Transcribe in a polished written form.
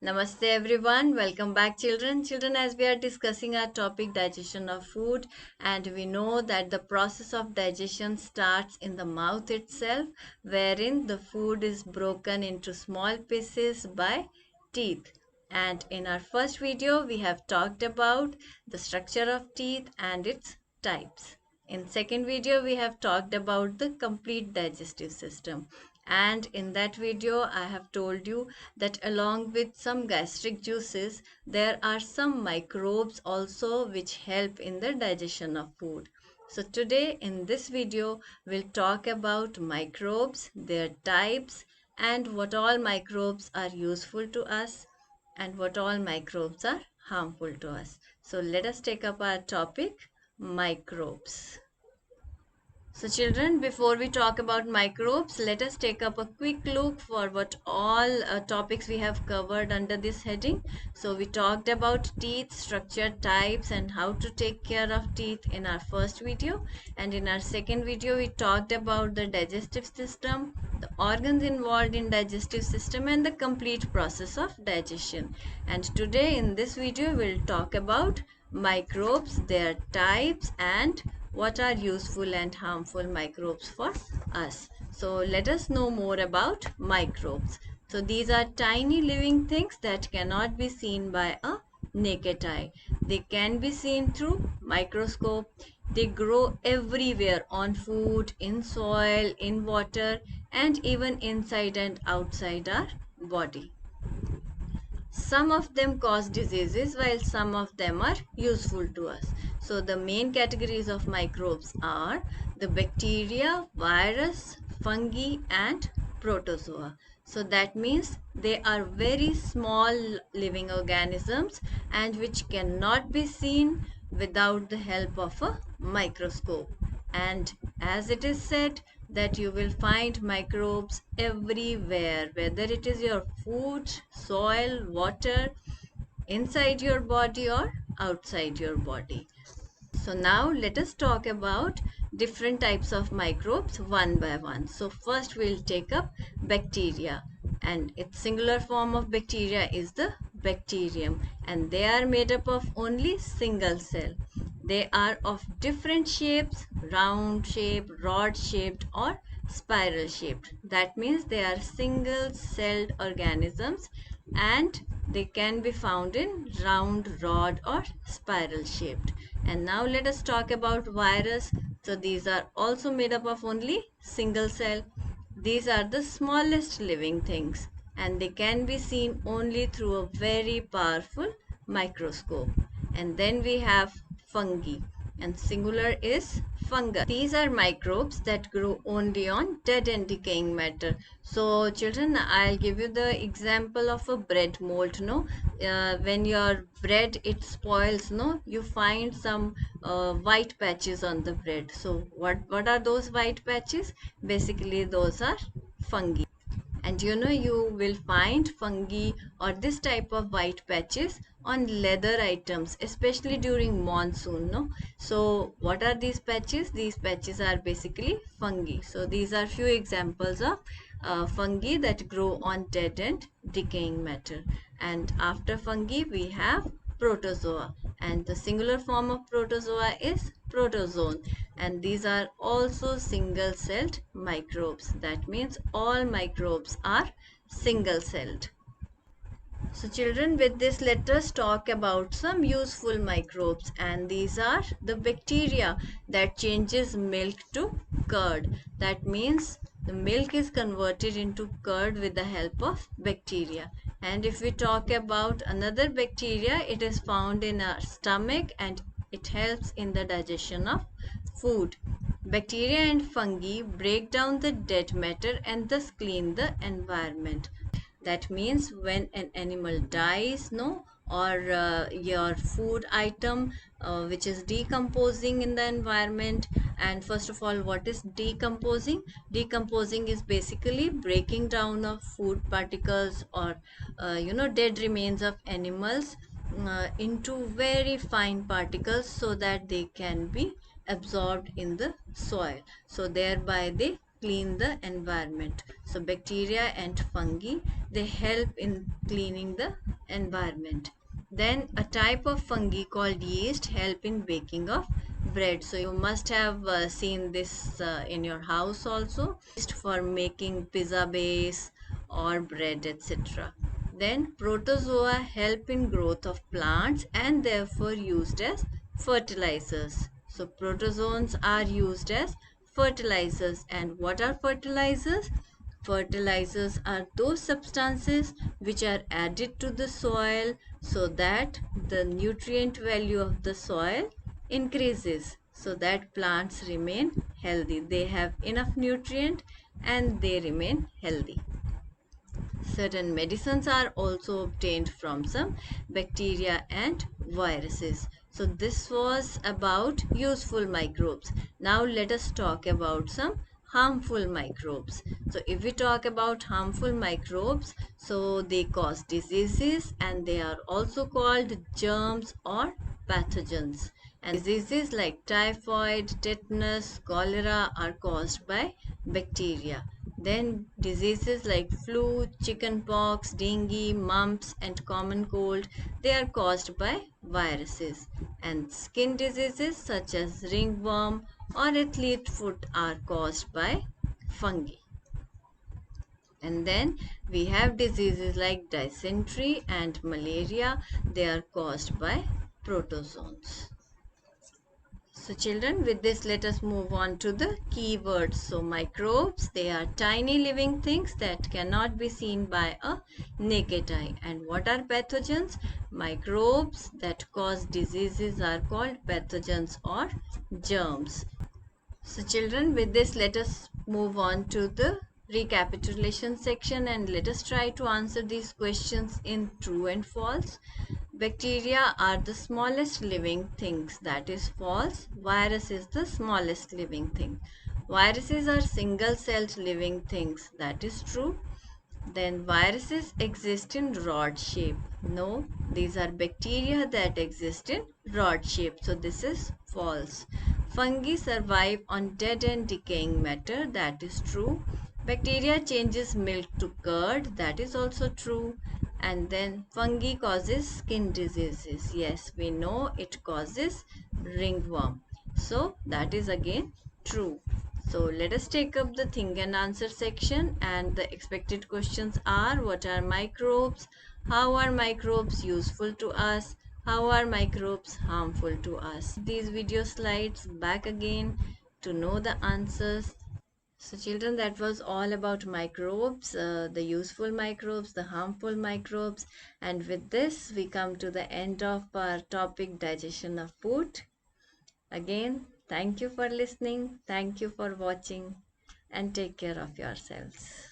Namaste everyone. Welcome back children. Children, as we are discussing our topic digestion of food, and we know that the process of digestion starts in the mouth itself, wherein the food is broken into small pieces by teeth. And in our first video we have talked about the structure of teeth and its types. In second video we have talked about the complete digestive system, and in that video I have told you that along with some gastric juices there are some microbes also which help in the digestion of food. So today in this video we'll talk about microbes, their types, and what all microbes are useful to us and what all microbes are harmful to us. So let us take up our topic, microbes. So children, before we talk about microbes, let us take up a quick look for what all topics we have covered under this heading. So we talked about teeth, structure, types, and how to take care of teeth in our first video. And in our second video, we talked about the digestive system, the organs involved in digestive system, and the complete process of digestion. And today in this video, we'll talk about microbes, their types, and what are useful and harmful microbes for us. So let us know more about microbes. So these are tiny living things that cannot be seen by a naked eye. They can be seen through microscope. They grow everywhere, on food, in soil, in water, and even inside and outside our body. Some of them cause diseases while some of them are useful to us. So the main categories of microbes are the bacteria, virus, fungi, and protozoa. So that means they are very small living organisms and which cannot be seen without the help of a microscope. And as it is said that you will find microbes everywhere, whether it is your food, soil, water, inside your body or outside your body. So now let us talk about different types of microbes one by one. So first we'll take up bacteria, and its singular form of bacteria is the bacterium, and they are made up of only single cell. They are of different shapes, round shaped, rod shaped, or spiral shaped. That means they are single celled organisms and they can be found in round, rod, or spiral shaped. And now let us talk about virus. So these are also made up of only single cell. These are the smallest living things and they can be seen only through a very powerful microscope. And then we have fungi, and singular is fungus. These are microbes that grow only on dead and decaying matter. So children, I'll give you the example of a bread mold. No, when your bread it spoils, no, you find some white patches on the bread. So what are those white patches? Basically those are fungi. And you will find fungi or this type of white patches on leather items, especially during monsoon. No, so what are these patches? These patches are basically fungi. So these are few examples of fungi that grow on dead and decaying matter. And after fungi we have protozoa, and the singular form of protozoa is protozoan, and these are also single celled microbes. That means all microbes are single celled. So children, with this let us talk about some useful microbes, and these are the bacteria that changes milk to curd. That means the milk is converted into curd with the help of bacteria. And if we talk about another bacteria, it is found in our stomach and it helps in the digestion of food. Bacteria and fungi break down the dead matter and thus clean the environment. That means when an animal dies, no, or your food item which is decomposing in the environment. And first of all, what is decomposing? Decomposing is basically breaking down of food particles or dead remains of animals into very fine particles so that they can be absorbed in the soil, so thereby they clean the environment. So bacteria and fungi, they help in cleaning the environment. Then a type of fungi called yeast help in baking of bread. So you must have seen this in your house also. Yeast for making pizza base or bread, etc. Then protozoa help in growth of plants and therefore used as fertilizers. So protozoans are used as fertilizers. And what are fertilizers? Fertilizers are those substances which are added to the soil so that the nutrient value of the soil increases, so that plants remain healthy. They have enough nutrient and they remain healthy. Certain medicines are also obtained from some bacteria and viruses. So this was about useful microbes. Now let us talk about some harmful microbes. So if we talk about harmful microbes, so they cause diseases and they are also called germs or pathogens. And diseases like typhoid, tetanus, cholera are caused by bacteria. Then diseases like flu, chickenpox, dengue, mumps and common cold, they are caused by viruses. And skin diseases such as ringworm or athlete foot are caused by fungi. And then we have diseases like dysentery and malaria, they are caused by protozoans. So children, with this let us move on to the keywords. So microbes, they are tiny living things that cannot be seen by a naked eye. And what are pathogens? Microbes that cause diseases are called pathogens or germs. So children, with this let us move on to the recapitulation section and let us try to answer these questions in true and false. Bacteria are the smallest living things, that is false. Virus is the smallest living thing. Viruses are single-celled living things, that is true. Then viruses exist in rod shape. No, these are bacteria that exist in rod shape. So this is false. Fungi survive on dead and decaying matter. That is true. Bacteria changes milk to curd. That is also true. And then fungi causes skin diseases. Yes, we know it causes ringworm. So that is again true. So let us take up the thing and answer section, and the expected questions are: what are microbes? How are microbes useful to us? How are microbes harmful to us? These video slides back again to know the answers. So children, that was all about microbes, the useful microbes, the harmful microbes. And with this, we come to the end of our topic, digestion of food. Again, thank you for listening. Thank you for watching and take care of yourselves.